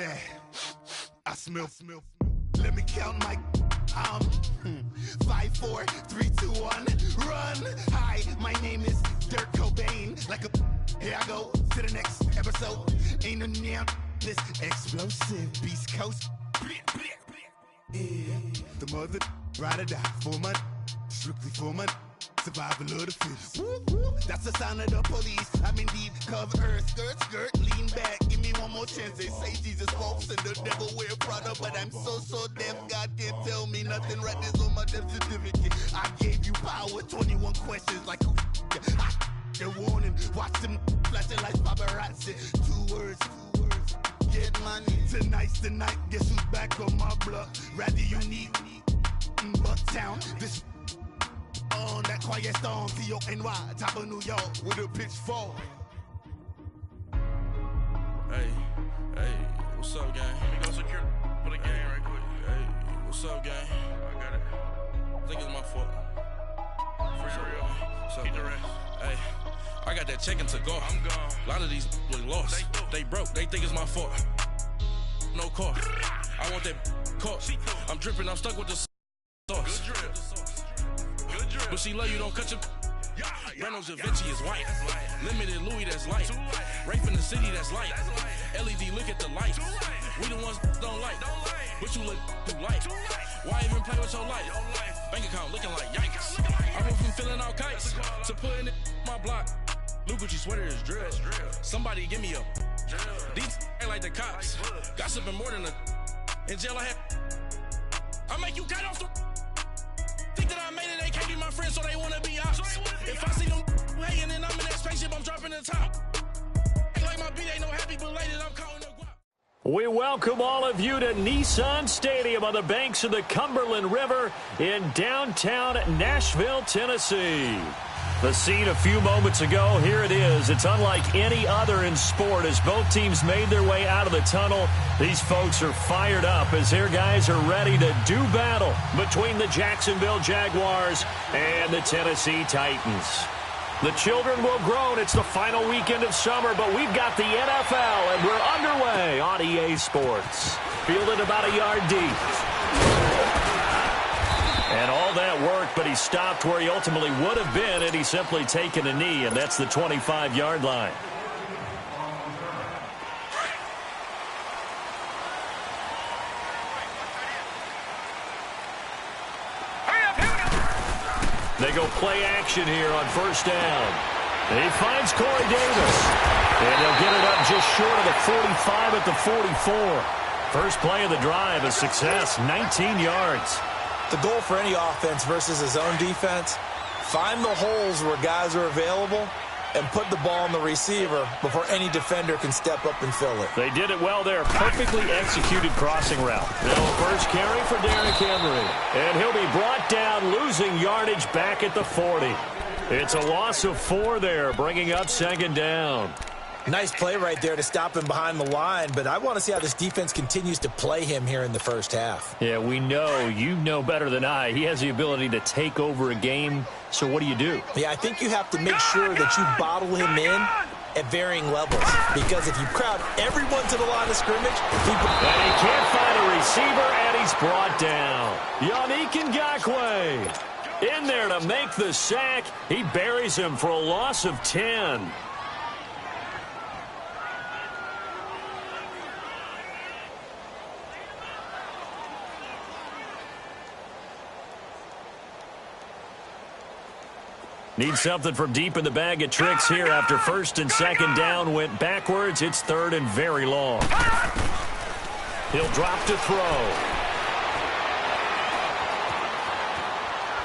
bad. I smell. Let me count my 5, 4, 3, 2, 1, run. Hi, my name is Dirk Cobain. Here I go to the next episode. Ain't no damn this explosive Beast Coast. Yeah. The mother ride or die for my strictly for my survival of the fittest. That's the sound of the police. I'm indeed cover skirt, lean back. Give me one more chance. They say Jesus walks and the devil wear Prada, but I'm so deaf. God can't tell me nothing. Right this on my death certificate. I gave you power. 21 questions like who? The warning. Watch them flashing like paparazzi. 2 words. Get money. Tonight's the night. Guess who's back on my block? Rather unique. Bucktown. This on that quiet storm. T-O-N-Y. Top of New York with a pitchfork. Hey, what's up, gang? Let me go secure for the game right quick. Hey, what's up, gang? I got it. I think it's my fault. For real. What's up, keep the rest. Hey, I got that check-in to go. I'm gone. A lot of these was lost. They broke. They think it's my fault. No car. I want that car. I'm dripping. I'm stuck with the sauce. Good drip. But she love you, don't cut your. Reynolds Da Vinci is white. Limited Louis, that's light. Rape in the city, that's light. LED, look at the light. We the ones don't like. But you look too light. Why even play with your life? Bank account looking like yikes. I went from filling out kites to putting it my block. Blue Gucci sweater is drill. Somebody give me a. These ain't like the cops. Gossiping more than a. In jail I had. I make you cut off the. Think that I made it, they can't be my friends, so they wanna be ops. If I see them hating and I'm in that spaceship, I'm dropping the top. Ain't like my beat, ain't no happy belated, I'm calling the guap. We welcome all of you to Nissan Stadium on the banks of the Cumberland River in downtown Nashville, Tennessee. The scene a few moments ago, here it is. It's unlike any other in sport as both teams made their way out of the tunnel. These folks are fired up as their guys are ready to do battle between the Jacksonville Jaguars and the Tennessee Titans. The children will groan. It's the final weekend of summer, but we've got the NFL, and we're underway on EA Sports. Fielded about a yard deep. And all that worked, but he stopped where he ultimately would have been had he simply taken a knee, and that's the 25-yard line. They go play action here on first down. He finds Corey Davis. And he'll get it up just short of the 45 at the 44. First play of the drive, a success, 19 yards. The goal for any offense versus his own defense, find the holes where guys are available and put the ball on the receiver before any defender can step up and fill it. They did it well there. Perfectly executed crossing route. Now first carry for Derrick Henry. And he'll be brought down, losing yardage back at the 40. It's a loss of 4 there, bringing up second down. Nice play right there to stop him behind the line, but I want to see how this defense continues to play him here in the first half. Yeah, we know. You know better than I. He has the ability to take over a game, so what do? Yeah, I think you have to make sure that you bottle him in at varying levels, because if you crowd everyone to the line of scrimmage, and he can't find a receiver, and he's brought down. Yannick Ngakoue in there to make the sack. He buries him for a loss of 10. Need something from deep in the bag of tricks here after first and second down went backwards. It's third and very long. He'll drop to throw.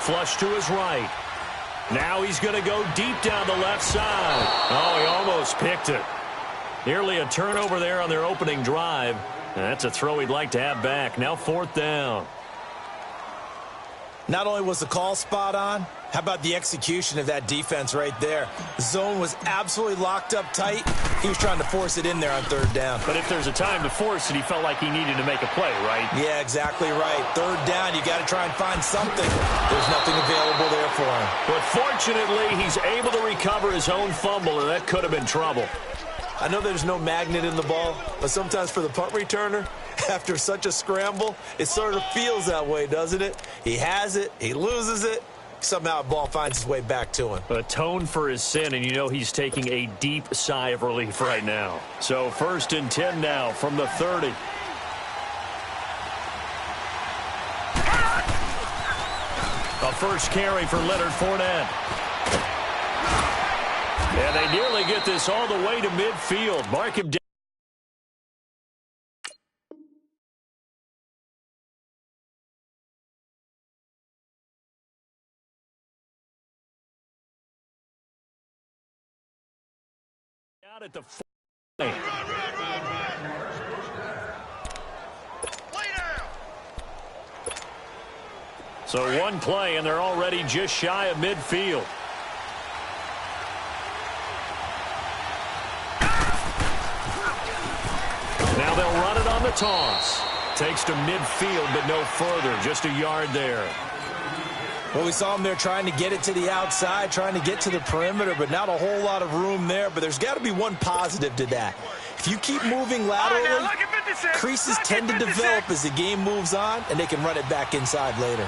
Flush to his right. Now he's going to go deep down the left side. Oh, he almost picked it. Nearly a turnover there on their opening drive. That's a throw he'd like to have back. Now fourth down. Not only was the call spot on, how about the execution of that defense right there? The zone was absolutely locked up tight. He was trying to force it in there on third down. But if there's a time to force it, he felt like he needed to make a play, right? Yeah, exactly right. Third down, you got to try and find something. There's nothing available there for him. But fortunately, he's able to recover his own fumble, and that could have been trouble. I know there's no magnet in the ball, but sometimes for the punt returner, after such a scramble, it sort of feels that way, doesn't it? He has it, he loses it, somehow the ball finds its way back to him. Atone for his sin, and you know he's taking a deep sigh of relief right now. So 1st and 10 now from the 30. A first carry for Leonard Fournette. And they nearly get this all the way to midfield. Mark him down. Out at the 40. So one play, and they're already just shy of midfield. Now they'll run it on the toss. Takes to midfield, but no further. Just a yard there. Well, we saw him there trying to get it to the outside, trying to get to the perimeter, but not a whole lot of room there. But there's got to be one positive to that. If you keep moving laterally, creases tend to develop as the game moves on, and they can run it back inside later.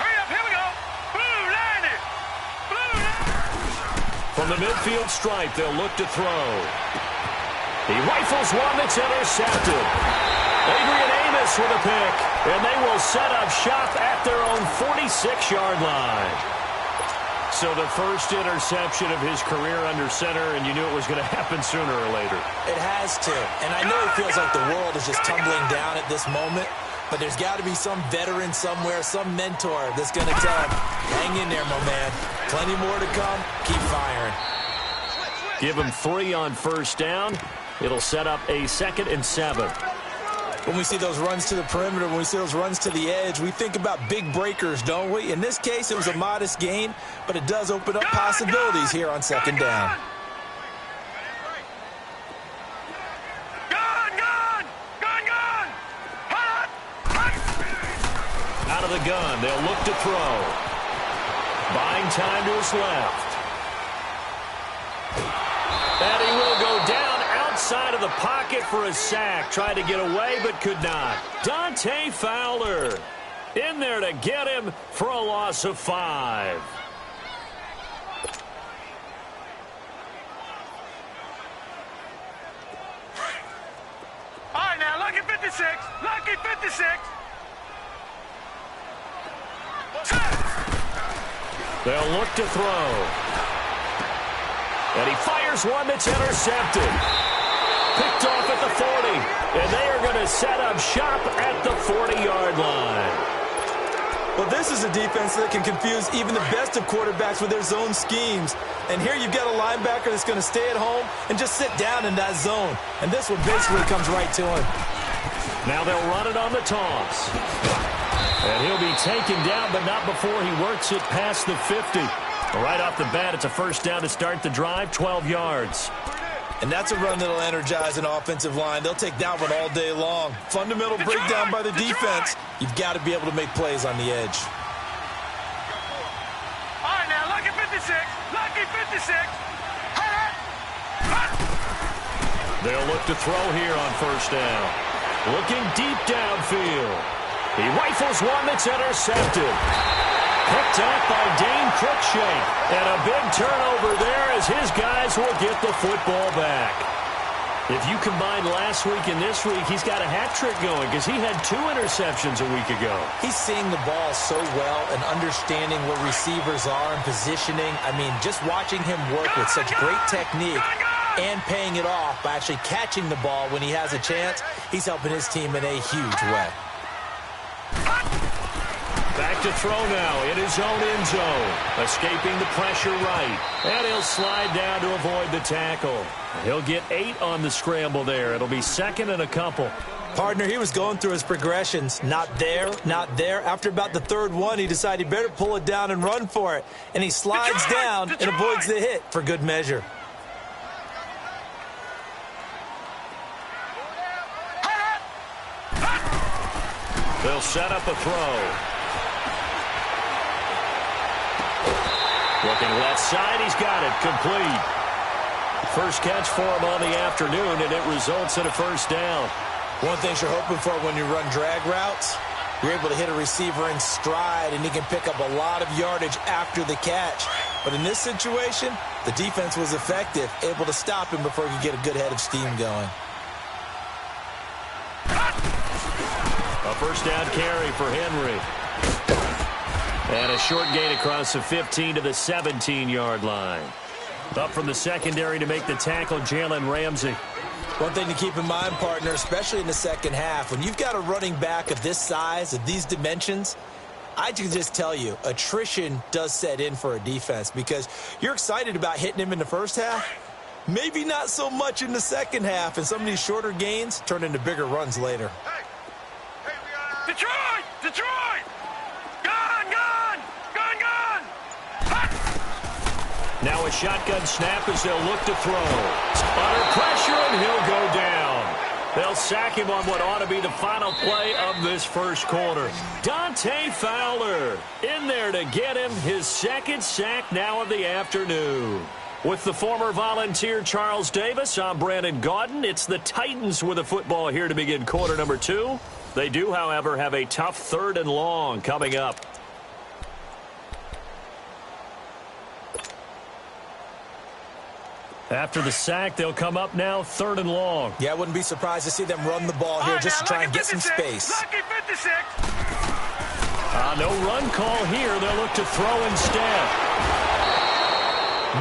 Hurry up, here we go. Blue line it. Blue line. From the midfield stripe, they'll look to throw. He rifles one that's intercepted. Adrian Amos with a pick, and they will set up shop at their own 46-yard line. So the first interception of his career under center, and you knew it was going to happen sooner or later. It has to, and I know it feels like the world is just tumbling down at this moment, but there's got to be some veteran somewhere, some mentor that's going to tell him, hang in there, my man. Plenty more to come. Keep firing. Give him 3 on first down. It'll set up a 2nd and 7. When we see those runs to the perimeter, when we see those runs to the edge, we think about big breakers, don't we? In this case, it was a modest gain, but it does open up possibilities here on 2nd down. Out of the gun, they'll look to throw. Buying time to his left. And he will go down outside of the pocket for a sack. Tried to get away, but could not. Dante Fowler in there to get him for a loss of 5. All right, now, lucky 56. Lucky 56. They'll look to throw. And he fires one that's intercepted. Picked off at the 40. And they are going to set up shop at the 40-yard line. Well, this is a defense that can confuse even the best of quarterbacks with their zone schemes. And here you've got a linebacker that's going to stay at home and just sit down in that zone. And this one basically comes right to him. Now they'll run it on the toss. And he'll be taken down, but not before he works it past the 50. Right off the bat, it's a first down to start the drive, 12 yards. And that's a run that'll energize an offensive line. They'll take that one all day long. Fundamental breakdown by the defense. You've got to be able to make plays on the edge. All right, now, lucky 56. Lucky 56. They'll look to throw here on first down. Looking deep downfield. He rifles one that's intercepted. Picked up by Dane Cruikshank. And a big turnover there as his guys will get the football back. If you combine last week and this week, he's got a hat trick going because he had 2 interceptions a week ago. He's seeing the ball so well and understanding where receivers are and positioning. I mean, just watching him work with such great technique and paying it off by actually catching the ball when he has a chance, he's helping his team in a huge way. Back to throw now in his own end zone. Escaping the pressure right. And he'll slide down to avoid the tackle. He'll get 8 on the scramble there. It'll be 2nd and a couple. Partner, he was going through his progressions. Not there, not there. After about the 3rd one, he decided he better pull it down and run for it. And he slides down and avoids the hit for good measure. They'll set up a throw. Looking left side, he's got it, complete. First catch for him on the afternoon, and it results in a first down. One thing you're hoping for when you run drag routes, you're able to hit a receiver in stride, and he can pick up a lot of yardage after the catch. But in this situation, the defense was effective, able to stop him before he could get a good head of steam going. A first down carry for Henry. And a short gain across the 15 to the 17-yard line. Up from the secondary to make the tackle, Jalen Ramsey. One thing to keep in mind, partner, especially in the second half, when you've got a running back of this size, of these dimensions, I can just tell you, attrition does set in for a defense because you're excited about hitting him in the first half. Maybe not so much in the second half, and some of these shorter gains turn into bigger runs later. Detroit! Detroit! Gun! Gun! Gun! Gun! Now a shotgun snap as they'll look to throw. Under pressure, and he'll go down. They'll sack him on what ought to be the final play of this first quarter. Dante Fowler in there to get him his second sack now of the afternoon. With the former Volunteer Charles Davis, I'm Brandon Gaudin. It's the Titans with the football here to begin quarter number 2. They do, however, have a tough 3rd and long coming up. After the sack, they'll come up now 3rd and long. Yeah, I wouldn't be surprised to see them run the ball here just to try and get some space. Lucky 56. No run call here. They'll look to throw instead.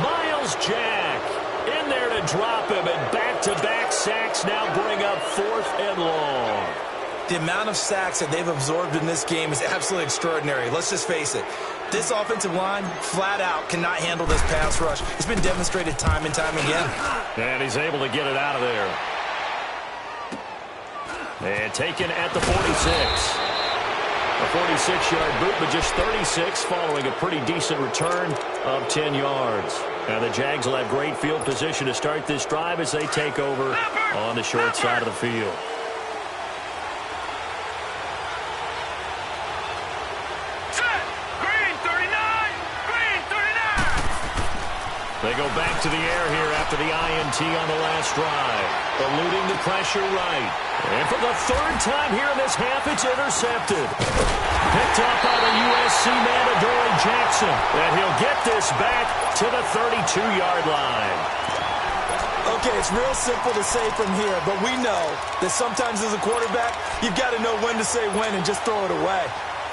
Miles Jack in there to drop him, and back-to-back sacks now bring up 4th and long. The amount of sacks that they've absorbed in this game is absolutely extraordinary. Let's just face it. This offensive line, flat out, cannot handle this pass rush. It's been demonstrated time and time again. And he's able to get it out of there. And taken at the 46. A 46-yard boot, but just 36 following a pretty decent return of 10 yards. Now the Jags will have great field position to start this drive as they take over on the short side of the field. They go back to the air here after the INT on the last drive. Eluding the pressure right. And for the 3rd time here in this half, it's intercepted. Picked up by the USC man, Adoree Jackson. And he'll get this back to the 32-yard line. Okay, it's real simple to say from here, but we know that sometimes as a quarterback, you've got to know when to say when and just throw it away.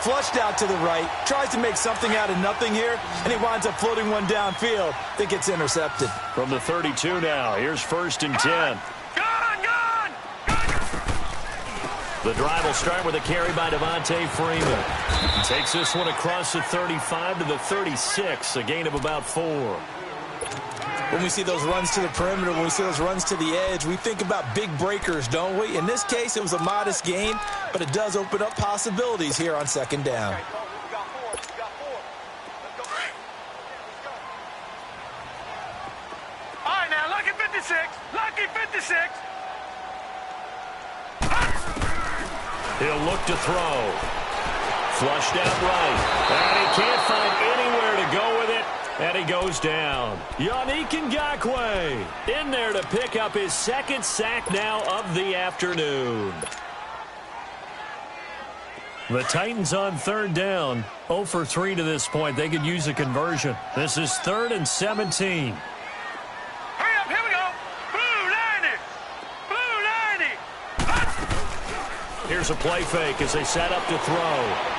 Flushed out to the right, tries to make something out of nothing here, and he winds up floating one downfield that gets intercepted. From the 32 now, here's 1st and 10. Gun! The drive will start with a carry by Devontae Freeman. He takes this one across the 35 to the 36, a gain of about 4. When we see those runs to the perimeter, when we see those runs to the edge, we think about big breakers, don't we? In this case, it was a modest gain, but it does open up possibilities here on 2nd down. All right, now, lucky 56. Lucky 56. He'll look to throw. Flushed out right. And he can't find anywhere to go with it. And he goes down. Yannick Ngakoue in there to pick up his 2nd sack now of the afternoon. The Titans on 3rd down. 0 for 3 to this point. They could use a conversion. This is 3rd and 17. Hurry up, here we go. Blue 90. Here's a play fake as they set up to throw.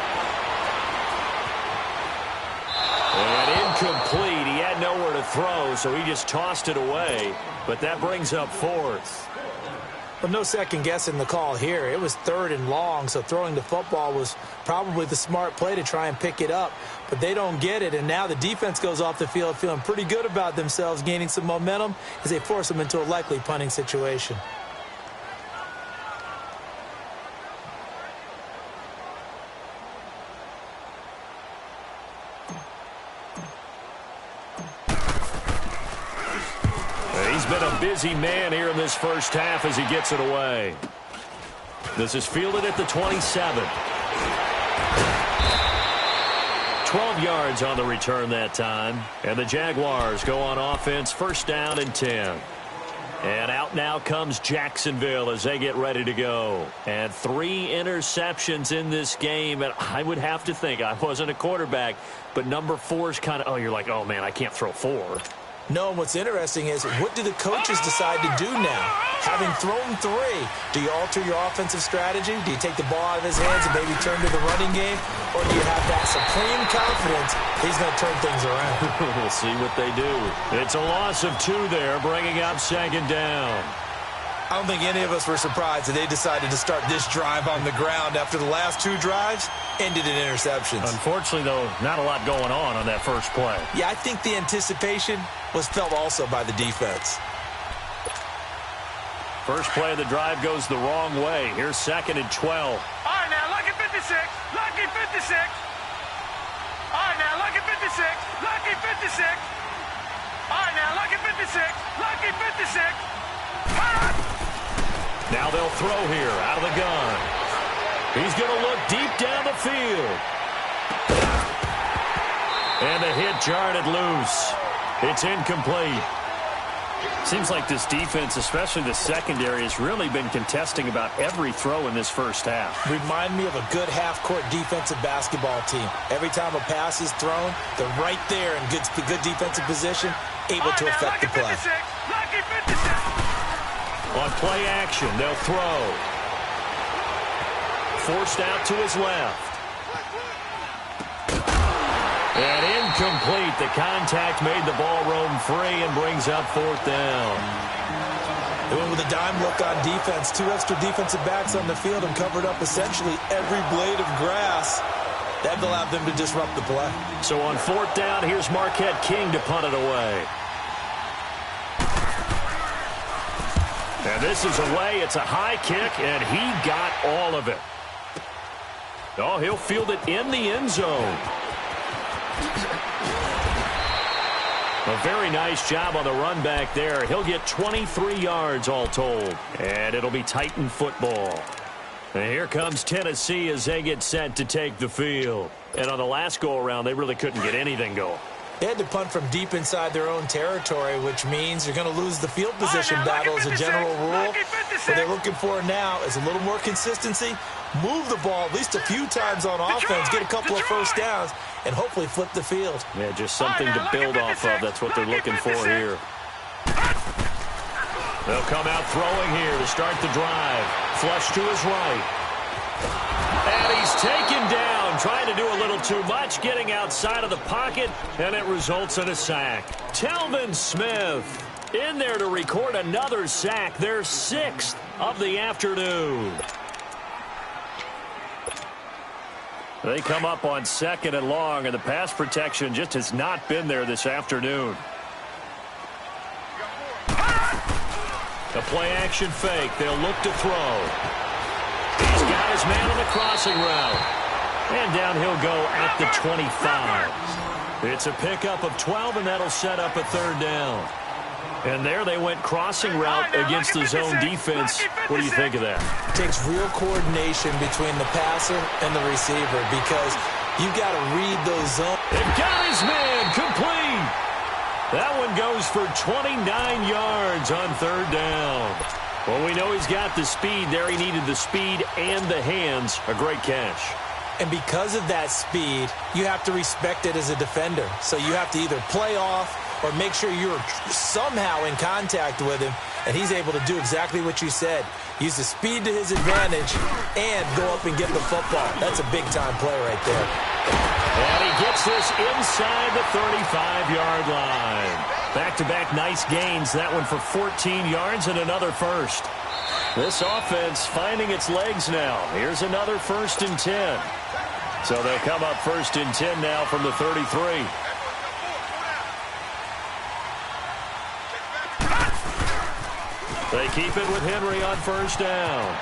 And incomplete. He had nowhere to throw, so he just tossed it away. But that brings up 4th. Well, no second guessing the call here. It was 3rd and long, so throwing the football was probably the smart play to try and pick it up. But they don't get it, and now the defense goes off the field feeling pretty good about themselves, gaining some momentum as they force them into a likely punting situation. He's been a busy man here in this first half as he gets it away. This is fielded at the 27. 12 yards on the return that time. And the Jaguars go on offense, first down and 10. And out now comes Jacksonville as they get ready to go. And 3 interceptions in this game. And I would have to think, I wasn't a quarterback, but number 4 is kind of, oh, you're like, oh, man, I can't throw 4. No, and what's interesting is, what do the coaches decide to do now? Having thrown 3, do you alter your offensive strategy? Do you take the ball out of his hands and maybe turn to the running game? Or do you have that supreme confidence he's going to turn things around? We'll see what they do. It's a loss of 2 there, bringing up second down. I don't think any of us were surprised that they decided to start this drive on the ground after the last 2 drives ended in interceptions. Unfortunately, though, not a lot going on that first play. Yeah, I think the anticipation was felt also by the defense. First play of the drive goes the wrong way. Here's second and 12. All right, now, lucky 56. Lucky 56. All right, now, lucky 56. Lucky 56. All right, now, lucky 56. Lucky 56. Now they'll throw here out of the gun. He's going to look deep down the field. And the hit jarred it loose. It's incomplete. Seems like this defense, especially the secondary, has really been contesting about every throw in this first half. Remind me of a good half-court defensive basketball team. Every time a pass is thrown, they're right there in good defensive position, able to affect the play. On play action, they'll throw. Forced out to his left. And incomplete. The contact made the ball roam free and brings up 4th down. They went with a dime look on defense. 2 extra defensive backs on the field and covered up essentially every blade of grass. That allowed them to disrupt the play. So on 4th down, here's Marquette King to punt it away. And this is away. It's a high kick, and he got all of it. Oh, he'll field it in the end zone. A very nice job on the run back there. He'll get 23 yards all told. And it'll be Titan football. And here comes Tennessee as they get set to take the field. And on the last go-around, they really couldn't get anything going. They had to punt from deep inside their own territory, which means you're going to lose the field position battle as a general rule. What they're looking for now is a little more consistency, move the ball at least a few times on offense, get a couple of first downs, and hopefully flip the field. Yeah, just something to build off of. That's what they're looking for here. They'll come out throwing here to start the drive. Flush to his right. And he's taken down, trying to do a little too much, getting outside of the pocket, and it results in a sack. Telvin Smith in there to record another sack, their 6th of the afternoon. They come up on 2nd and long, and the pass protection just has not been there this afternoon. A play-action fake. They'll look to throw. He's got his man on the crossing route. And down he'll go at the 25. It's a pickup of 12, and that'll set up a 3rd down. And there they went crossing route against the zone defense. What do you think of that? It takes real coordination between the passer and the receiver because you've got to read those zones. They've got his man complete. That one goes for 29 yards on 3rd down. Well, we know he's got the speed there. He needed the speed and the hands. A great catch. And because of that speed, you have to respect it as a defender. So you have to either play off or make sure you're somehow in contact with him, and he's able to do exactly what you said. Use the speed to his advantage and go up and get the football. That's a big-time play right there. And he gets this inside the 35-yard line. Back-to-back nice gains. That one for 14 yards and another first. This offense finding its legs now. Here's another 1st and 10. So they'll come up 1st and 10 now from the 33. They keep it with Henry on 1st down.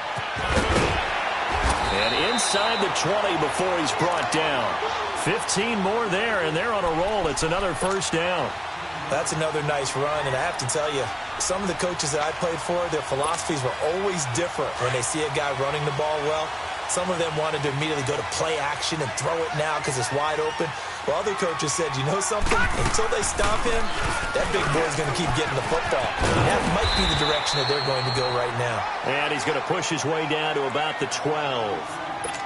And inside the 20 before he's brought down. 15 more there, and they're on a roll. It's another 1st down. That's another nice run, and I have to tell you, some of the coaches that I played for, their philosophies were always different when they see a guy running the ball well. Some of them wanted to immediately go to play action and throw it now because it's wide open. Well, other coaches said, you know something? Until they stop him, that big boy's going to keep getting the football. And that might be the direction that they're going to go right now. And he's going to push his way down to about the 12.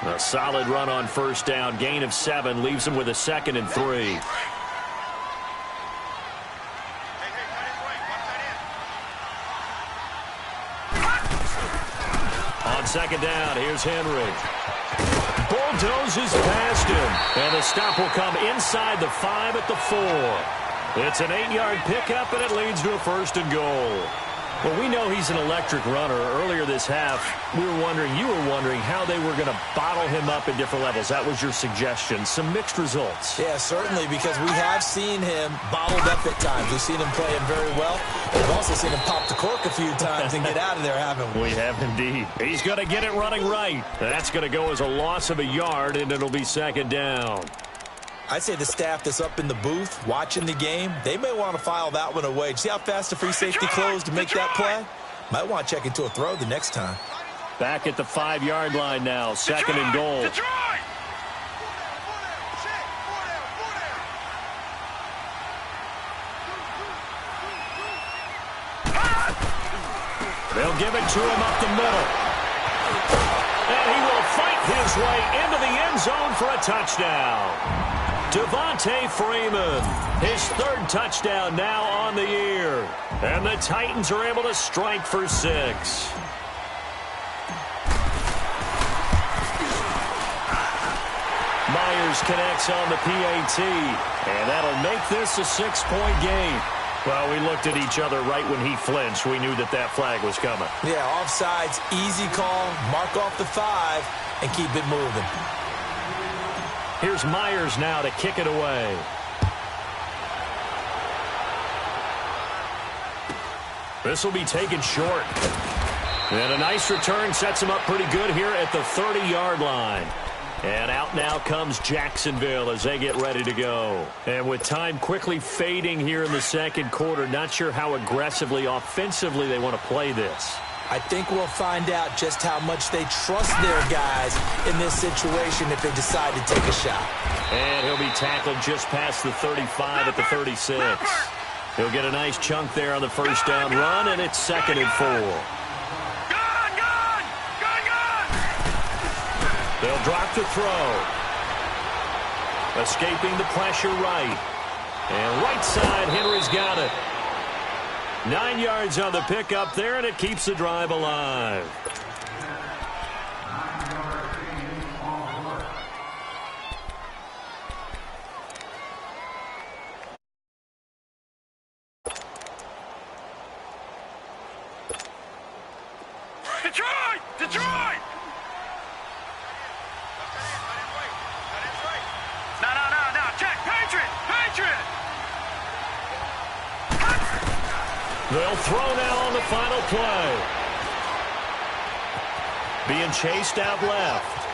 A solid run on first down. Gain of 7 leaves him with a 2nd and 3. On second down, here's Henry. Bulldozes past him. And the stop will come inside the 5 at the 4. It's an 8-yard pickup, and it leads to a 1st and goal. Well, we know he's an electric runner. Earlier this half, you were wondering how they were going to bottle him up at different levels. That was your suggestion. Some mixed results. Yeah, certainly, because we have seen him bottled up at times. We've seen him playing very well. We've also seen him pop the cork a few times and get out of there, haven't we? We have indeed. He's going to get it running right. That's going to go as a loss of a yard, and it'll be 2nd down. I'd say the staff that's up in the booth watching the game, they may want to file that one away. See how fast the free safety closed to make that play? Might want to check into a throw the next time. Back at the 5-yard line now, 2nd and goal. They'll give it to him up the middle. And he will fight his way into the end zone for a touchdown. Devontae Freeman, his 3rd touchdown now on the year. And the Titans are able to strike for 6. Myers connects on the PAT, and that'll make this a 6-point game. Well, we looked at each other right when he flinched. We knew that that flag was coming. Yeah, offsides, easy call, mark off the 5, and keep it moving. Here's Myers now to kick it away. This will be taken short. And a nice return sets him up pretty good here at the 30-yard line. And out now comes Jacksonville as they get ready to go. And with time quickly fading here in the 2nd quarter, not sure how aggressively, offensively they want to play this. I think we'll find out just how much they trust their guys in this situation if they decide to take a shot. And he'll be tackled just past the 35 at the 36. He'll get a nice chunk there on the first down run, and it's 2nd and 4. They'll drop the throw. Escaping the pressure right. And right side, Henry's got it. 9 yards on the pickup there, and it keeps the drive alive. Detroit! Detroit! No. Check. Patriot! They'll throw now on the final play. Being chased out left.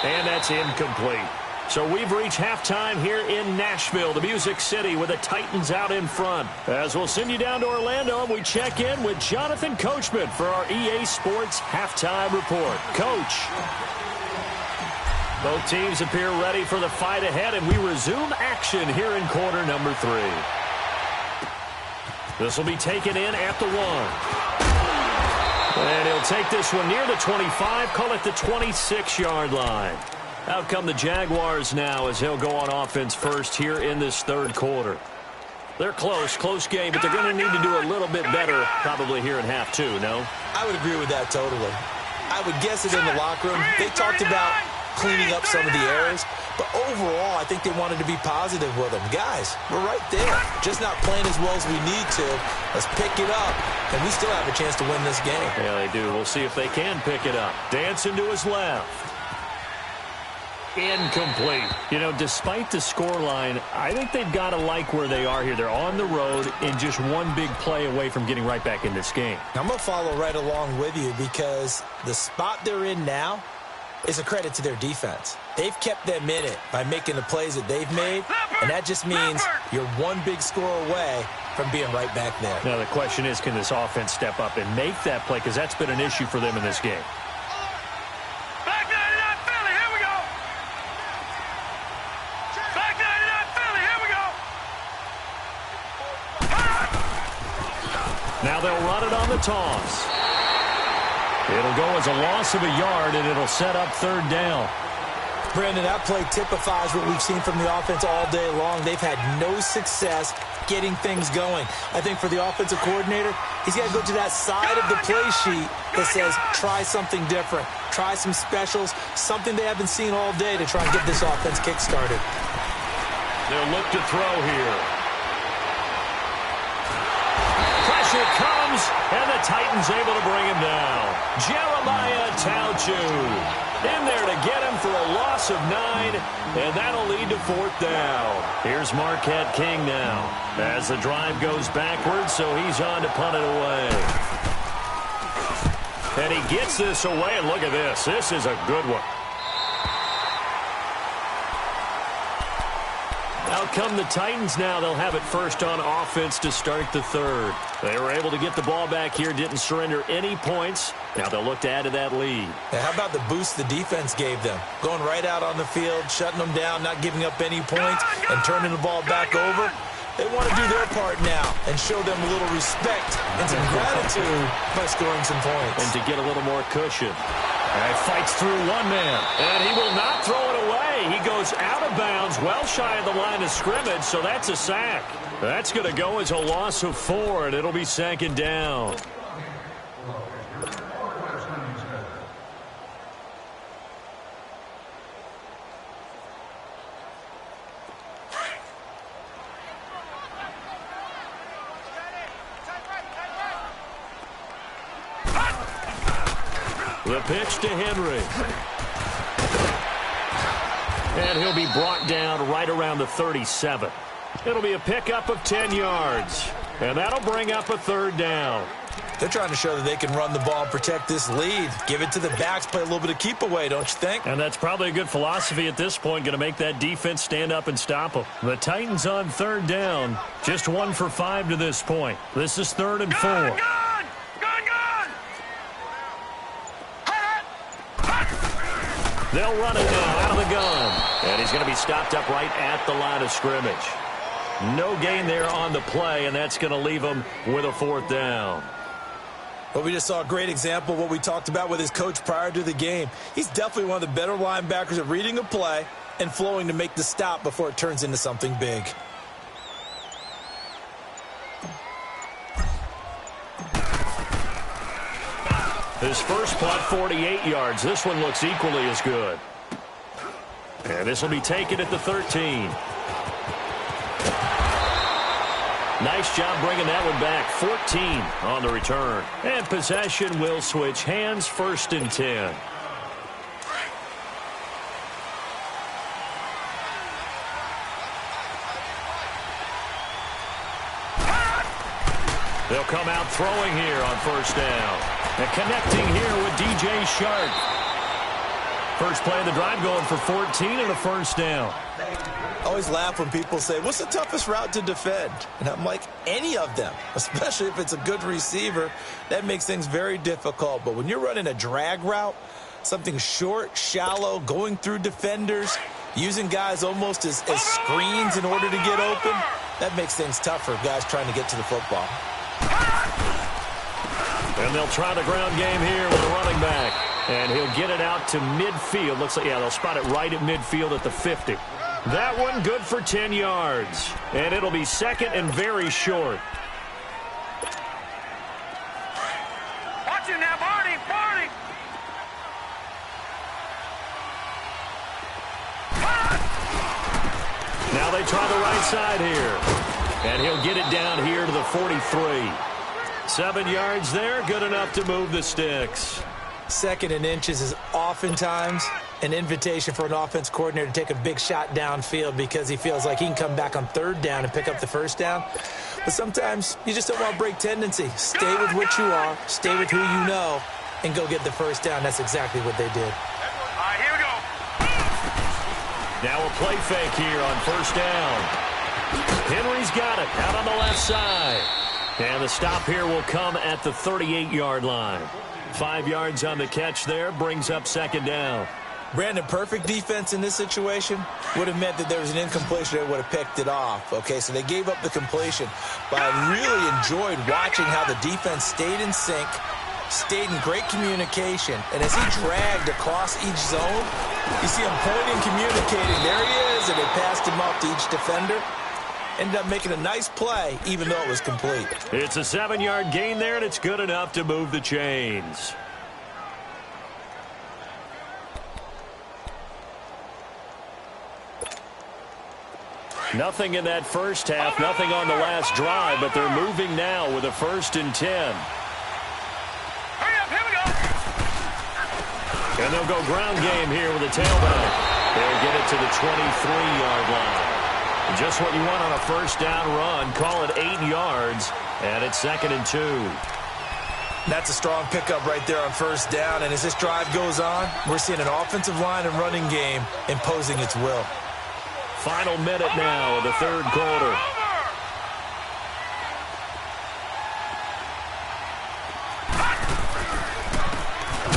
And that's incomplete. So we've reached halftime here in Nashville, the Music City, with the Titans out in front. As we'll send you down to Orlando, and we check in with Jonathan Coachman for our EA Sports Halftime Report. Coach. Both teams appear ready for the fight ahead, and we resume action here in quarter number 3. This will be taken in at the 1. And he'll take this one near the 25, call it the 26-yard line. Out come the Jaguars now as he'll go on offense first here in this 3rd quarter. They're close game, but they're going to need to do a little bit better probably here in half 2, no? I would agree with that totally. I would guess it in the locker room. They talked about cleaning up some of the errors, but overall, I think they wanted to be positive with them. Guys, we're right there. Just not playing as well as we need to. Let's pick it up, and we still have a chance to win this game. Yeah, they do. We'll see if they can pick it up. Dancing to his left. Incomplete. You know, despite the scoreline, I think they've got to like where they are here. They're on the road and just one big play away from getting right back in this game. I'm going to follow right along with you because the spot they're in now is a credit to their defense. They've kept them in it by making the plays that they've made, and that just means you're one big score away from being right back there. Now the question is, can this offense step up and make that play? Because that's been an issue for them in this game. Back 99 Philly, here we go. Back 99 Philly, here we go. Now they'll run it on the toss. It'll go as a loss of a yard, and it'll set up third down. Brandon, that play typifies what we've seen from the offense all day long. They've had no success getting things going. I think for the offensive coordinator, he's got to go to that side of the play sheet that says try something different, try some specials, something they haven't seen all day to try and get this offense kick-started. They'll look to throw here. Pressure comes, and the Titans able to bring him down. Jeremiah Tauchu in there to get him for a loss of 9, and that'll lead to fourth down. Here's Marquette King now as the drive goes backwards, so he's on to punt it away. And he gets this away, and look at this. This is a good one. Out come the Titans now. They'll have it first on offense to start the third. They were able to get the ball back here, didn't surrender any points. Now they'll look to add to that lead. Now, how about the boost the defense gave them? Going right out on the field, shutting them down, not giving up any points, and turning the ball back over. They want to do their part now and show them a little respect and some gratitude by scoring some points. And to get a little more cushion. And he fights through one man, and he will not throw it away. He goes out of bounds, well shy of the line of scrimmage, so that's a sack. That's going to go as a loss of 4, and it'll be second down. The pitch to Henry. And he'll be brought down right around the 37. It'll be a pickup of 10 yards. And that'll bring up a third down. They're trying to show that they can run the ball and protect this lead. Give it to the backs, play a little bit of keep away, don't you think? And that's probably a good philosophy at this point, going to make that defense stand up and stop them. The Titans on third down. Just 1 for 5 to this point. This is 3rd and 4. They'll run it now out of the gun. And he's going to be stopped up right at the line of scrimmage. No gain there on the play, and that's going to leave him with a 4th down. Well, we just saw a great example of what we talked about with his coach prior to the game. He's definitely one of the better linebackers at reading a play and flowing to make the stop before it turns into something big. His first punt, 48 yards. This one looks equally as good. And this will be taken at the 13. Nice job bringing that one back. 14 on the return. And possession will switch hands, 1st and 10. They'll come out throwing here on 1st down. And connecting here with DJ Shark. First play of the drive going for 14 and a 1st down. I always laugh when people say, what's the toughest route to defend? And I'm like, any of them, especially if it's a good receiver. That makes things very difficult. But when you're running a drag route, something short, shallow, going through defenders, using guys almost as screens in order to get open, that makes things tough for guys trying to get to the football. And they'll try the ground game here with a running back. And he'll get it out to midfield. Looks like, yeah, they'll spot it right at midfield at the 50. That one good for 10 yards. And it'll be 2nd and very short. Watch him now, Barney. Now they try the right side here. And he'll get it down here to the 43. 7 yards there, good enough to move the sticks. 2nd and inches is oftentimes an invitation for an offense coordinator to take a big shot downfield because he feels like he can come back on 3rd down and pick up the 1st down. But sometimes you just don't want to break tendency. Stay with what you are, stay with who you know, and go get the 1st down. That's exactly what they did. All right, here we go. Now a play fake here on first down. Henry's got it out on the left side. And the stop here will come at the 38-yard line. 5 yards on the catch there, brings up second down. Brandon, perfect defense in this situation would have meant that there was an incompletion. They would have picked it off. Okay, so they gave up the completion. But I really enjoyed watching how the defense stayed in sync, stayed in great communication. And as he dragged across each zone, you see him pointing, communicating. There he is, and they passed him off to each defender. Ended up making a nice play, even though it was complete. It's a 7-yard gain there, and it's good enough to move the chains. Nothing in that first half, nothing on the last drive, but they're moving now with a 1st and 10. Hurry up, here we go. And they'll go ground game here with a tailback. They'll get it to the 23-yard line. Just what you want on a first down run. Call it 8 yards, and it's 2nd and 2. That's a strong pickup right there on first down, and as this drive goes on, we're seeing an offensive line and running game imposing its will. Final minute now of the third quarter.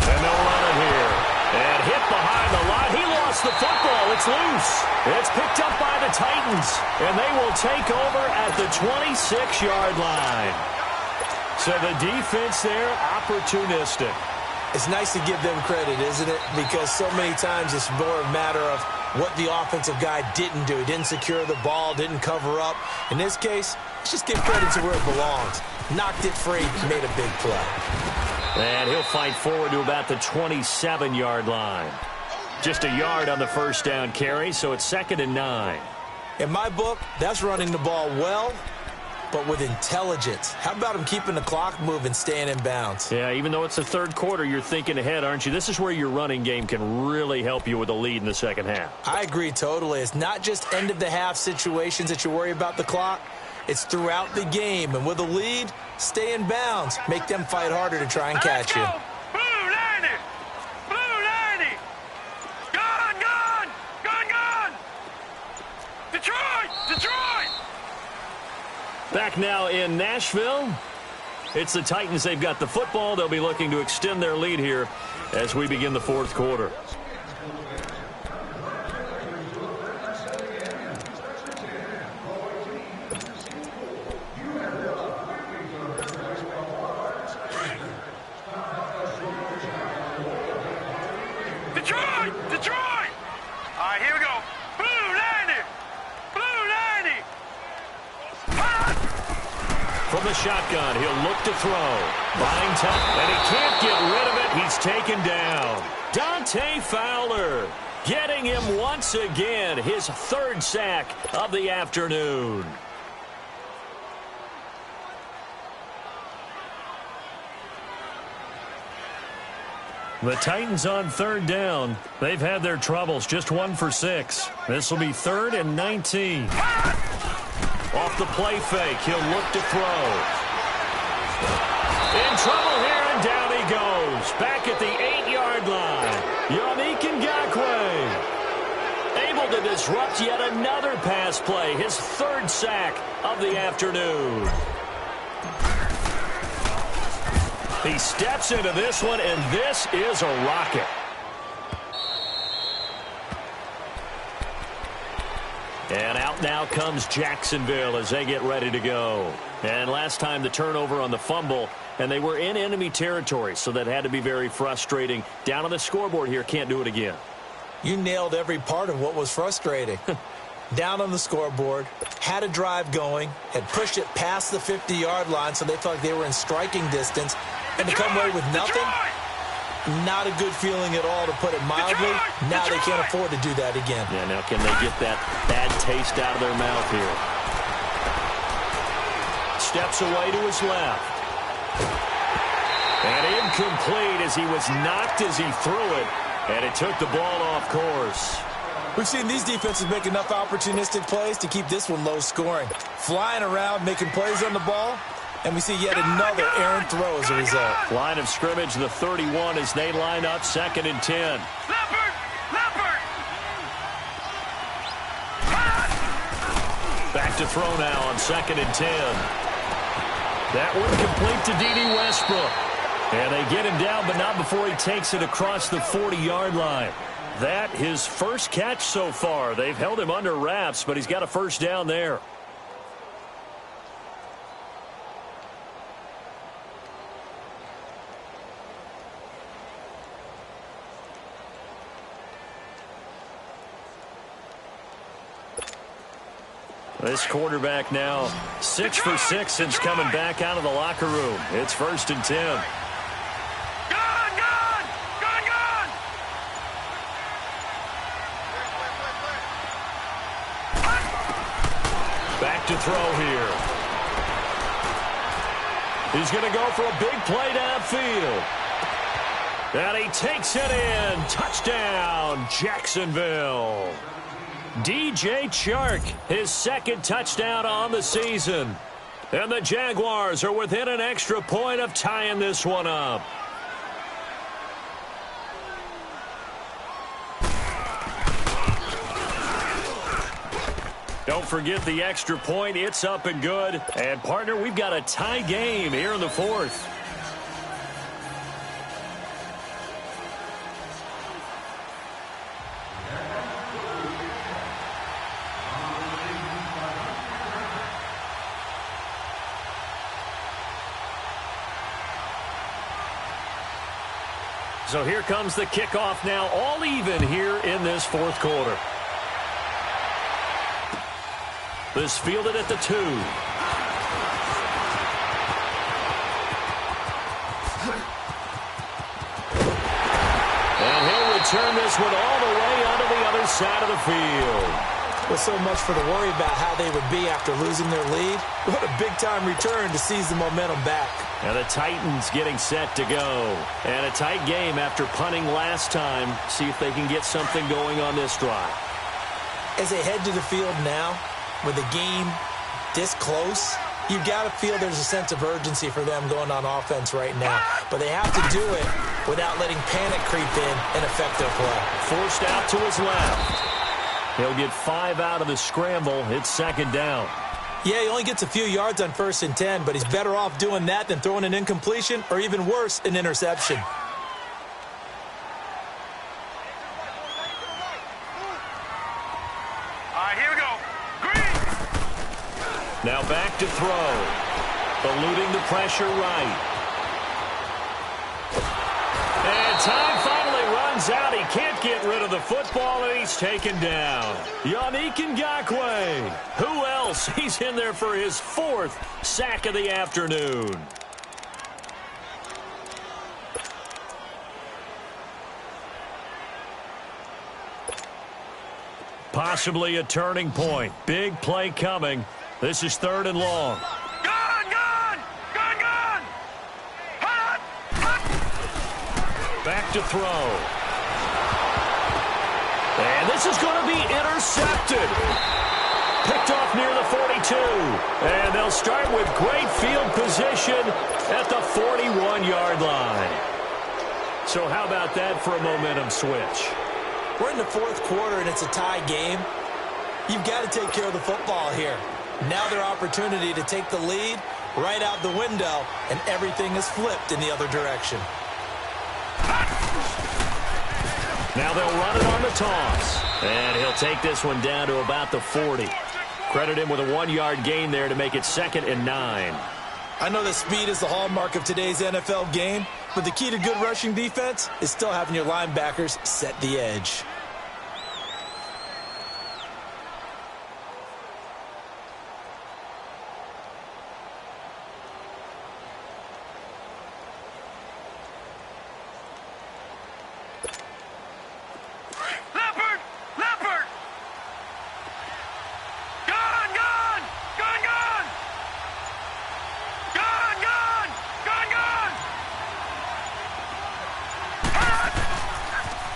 And they'll run it here. And hit behind the line. He lost the football. It's loose. It's picked up by the Titans. And they will take over at the 26-yard line. So the defense there, opportunistic. It's nice to give them credit, isn't it? Because so many times it's more a matter of what the offensive guy didn't do. He didn't secure the ball, didn't cover up. In this case, let's just give credit to where it belongs. Knocked it free, made a big play. And he'll fight forward to about the 27-yard line. Just a yard on the first down carry, so it's 2nd and 9. In my book, that's running the ball well, but with intelligence. How about him keeping the clock moving, staying in bounds? Yeah, even though it's the third quarter, you're thinking ahead, aren't you? This is where your running game can really help you with a lead in the second half. I agree totally. It's not just end-of-the-half situations that you worry about the clock. It's throughout the game. And with a lead, stay in bounds. Make them fight harder to try and catch you. Blue 90. Blue 90. Gone, gone. Gone, gone. Detroit. Detroit. Back now in Nashville. It's the Titans. They've got the football. They'll be looking to extend their lead here as we begin the fourth quarter. Detroit. Detroit. All right, here we go. Blue 90. Blue 90. From the shotgun, he'll look to throw. Buying time, and he can't get rid of it. He's taken down. Dante Fowler getting him once again, his 3rd sack of the afternoon. The Titans on 3rd down. They've had their troubles, just 1 for 6. This will be 3rd and 19. Off the play fake, he'll look to throw. In trouble here, and down he goes. Back at the 8-yard line. Yannick Ngakoue able to disrupt yet another pass play. His 3rd sack of the afternoon. He steps into this one, and this is a rocket. And out now comes Jacksonville as they get ready to go. And last time the turnover on the fumble, and they were in enemy territory, so that had to be very frustrating. Down on the scoreboard here, can't do it again. You nailed every part of what was frustrating. Down on the scoreboard, had a drive going, had pushed it past the 50-yard line, so they felt like they were in striking distance, and to come away with nothing, not a good feeling at all, to put it mildly. Now they can't afford to do that again. Yeah, now can they get that bad taste out of their mouth here? Steps away to his left. And incomplete as he was knocked as he threw it, and it took the ball off course. We've seen these defenses make enough opportunistic plays to keep this one low scoring. Flying around, making plays on the ball, and we see yet another errant throw as a result. Line of scrimmage, the 31 as they line up, 2nd and 10. Leopard! Leopard! to throw now on 2nd and 10. That one complete to D.D. Westbrook. And they get him down, but not before he takes it across the 40-yard line. That his first catch so far. They've held him under wraps, but he's got a first down there. This quarterback now 6 for 6 since coming back out of the locker room. It's 1st and 10. Back to throw here. He's going to go for a big play downfield. And he takes it in. Touchdown, Jacksonville. DJ Chark, his 2nd touchdown on the season. And the Jaguars are within an extra point of tying this one up. Don't forget the extra point. It's up and good. And, partner, we've got a tie game here in the 4th. So here comes the kickoff now, all even here in this 4th quarter. This fielded at the 2. And he'll return this one all the way onto the other side of the field. Well, so much for the worry about how they would be after losing their lead. What a big-time return to seize the momentum back. And the Titans getting set to go. And a tight game after punting last time. See if they can get something going on this drive. As they head to the field now, with the game this close, you've got to feel there's a sense of urgency for them going on offense right now. But they have to do it without letting panic creep in and affect their play. Forced out to his left. He'll get 5 out of the scramble. It's 2nd down. Yeah, he only gets a few yards on 1st and 10, but he's better off doing that than throwing an incompletion or, even worse, an interception. All right, here we go. Green. Now back to throw. Eluding the pressure right. And time finally runs out. He can't get rid of the football, and he's taken down. Yannick Ngakoue. Who else? He's in there for his 4th sack of the afternoon. Possibly a turning point. Big play coming. This is 3rd and long. Back to throw. And this is going to be intercepted. Picked off near the 42. And they'll start with great field position at the 41-yard line. So how about that for a momentum switch? We're in the 4th quarter, and it's a tie game. You've got to take care of the football here. Now their opportunity to take the lead right out the window, and everything is flipped in the other direction. Now they'll run it on the toss. And he'll take this one down to about the 40. Credit him with a 1-yard gain there to make it 2nd and 9. I know that speed is the hallmark of today's NFL game, but the key to good rushing defense is still having your linebackers set the edge.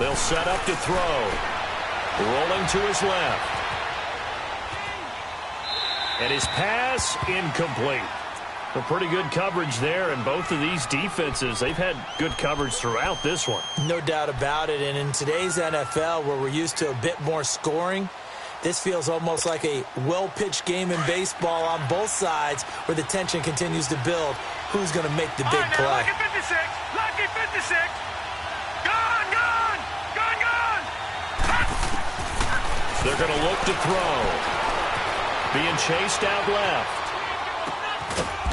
They'll set up to throw. Rolling to his left. And his pass incomplete. A pretty good coverage there, and both of these defenses, they've had good coverage throughout this one. No doubt about it, and in today's NFL, where we're used to a bit more scoring, This feels almost like a well-pitched game in baseball on both sides where the tension continues to build. Who's going to make the big play? Lucky 56. Lucky 56. Gone, gone. Gone, gone. They're going to look to throw. Being chased out left.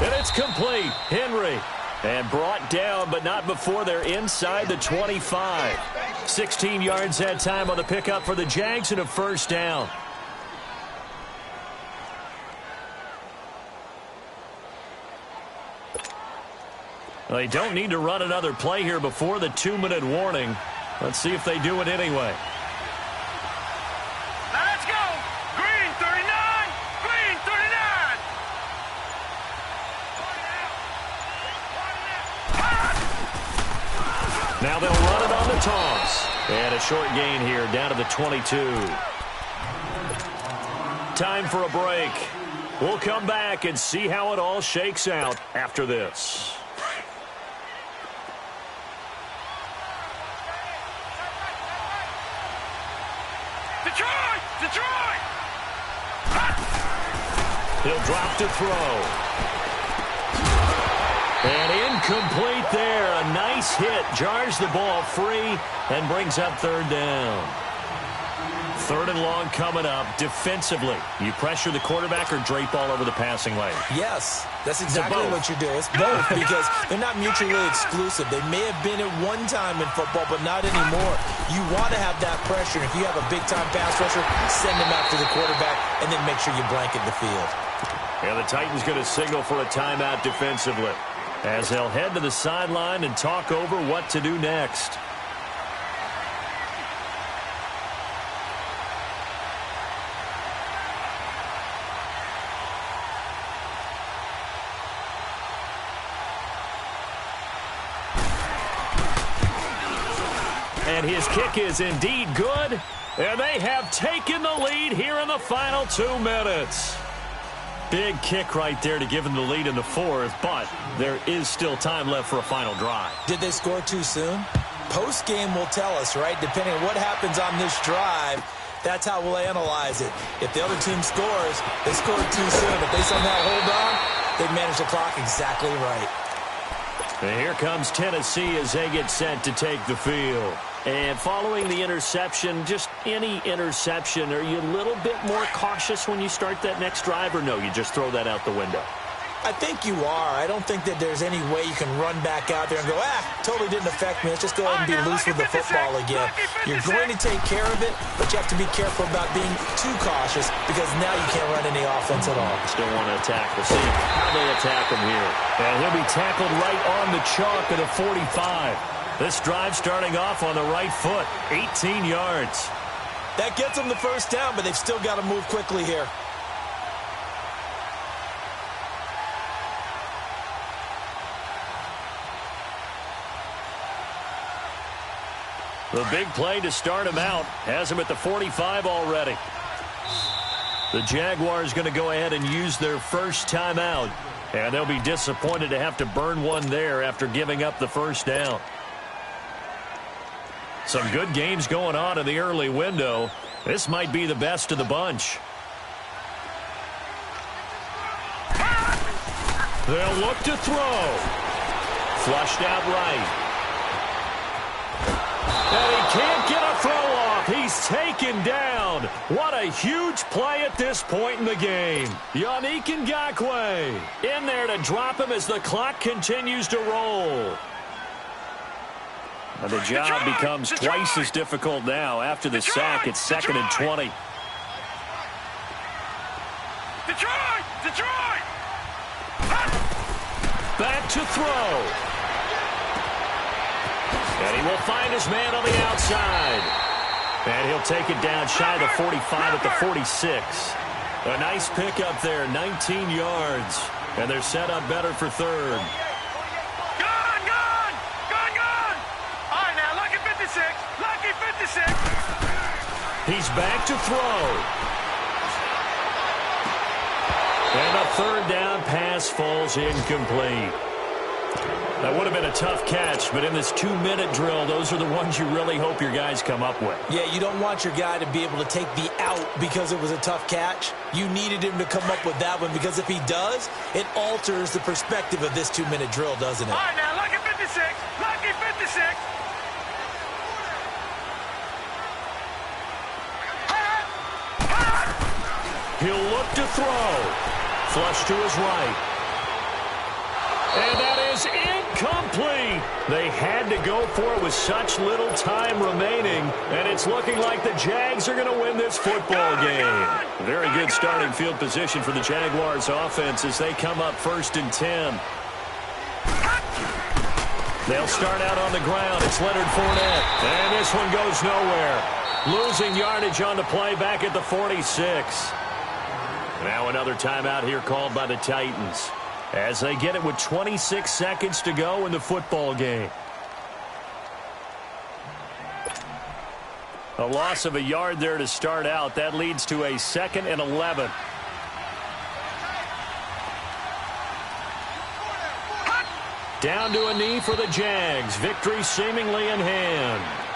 And it's complete. Henry. And brought down, but not before they're inside the 25. 16 yards that time on the pickup for the Jags and a first down. Well, they don't need to run another play here before the 2-minute warning. Let's see if they do it anyway. Now let's go. Green 39. Green 39. Now they'll run it on the toss. And a short gain here down to the 22. Time for a break. We'll come back and see how it all shakes out after this. Detroit! Detroit! He'll drop to throw. And incomplete there. A nice hit. Jars the ball free and brings up third down. Third and long coming up. Defensively, you pressure the quarterback or drape all over the passing lane? Yes, that's exactly what you do. It's both because they're not mutually exclusive. They may have been at one time in football, but not anymore. You want to have that pressure. If you have a big-time pass rusher, send him after the quarterback and then make sure you blanket the field. Yeah, the Titans going to signal for a timeout defensively as they'll head to the sideline and talk over what to do next. And his kick is indeed good. And they have taken the lead here in the final 2 minutes. Big kick right there to give them the lead in the fourth, but there is still time left for a final drive. Did they score too soon? Post-game will tell us, right? Depending on what happens on this drive, that's how we'll analyze it. If the other team scores, they scored too soon. If they somehow hold on, they manage the clock exactly right. And here comes Tennessee as they get set to take the field. And following the interception, just any interception, are you a little bit more cautious when you start that next drive, or no, you just throw that out the window? I think you are. I don't think that there's any way you can run back out there and go, totally didn't affect me. Let's just go ahead and be loose with the football again. You're going to take care of it, but you have to be careful about being too cautious because now you can't run any offense at all. Still want to attack. We'll see how they attack him here. And he'll be tackled right on the chalk at a 45. This drive starting off on the right foot, 18 yards. That gets them the first down, but they've still got to move quickly here. The big play to start him out has him at the 45 already. The Jaguars going to go ahead and use their first timeout, and they'll be disappointed to have to burn one there after giving up the first down. Some good games going on in the early window. This might be the best of the bunch. They'll look to throw. Flushed out right. And he can't get a throw off. He's taken down. What a huge play at this point in the game. Yannick Ngakoue in there to drop him as the clock continues to roll. And the job becomes twice as difficult now. After the sack, it's 2nd and 20. Detroit! Back to throw. And he will find his man on the outside. And he'll take it down shy of the 45 at the 46. A nice pickup there, 19 yards. And they're set up better for third. Lucky 56. He's back to throw. And a third down pass falls incomplete. That would have been a tough catch, but in this 2-minute drill, those are the ones you really hope your guys come up with. Yeah, you don't want your guy to be able to take the out because it was a tough catch. You needed him to come up with that one because if he does, it alters the perspective of this 2-minute drill, doesn't it? All right, now, lucky 56. Lucky 56. He'll look to throw. Flush to his right. And that is incomplete. They had to go for it with such little time remaining, and it's looking like the Jags are going to win this football game. Very good starting field position for the Jaguars offense as they come up 1st and 10. They'll start out on the ground. It's Leonard Fournette, and this one goes nowhere. Losing yardage on the play back at the 46. Now another timeout here called by the Titans as they get it with 26 seconds to go in the football game. A loss of a yard there to start out. That leads to a 2nd and 11. Down to a knee for the Jags. Victory seemingly in hand.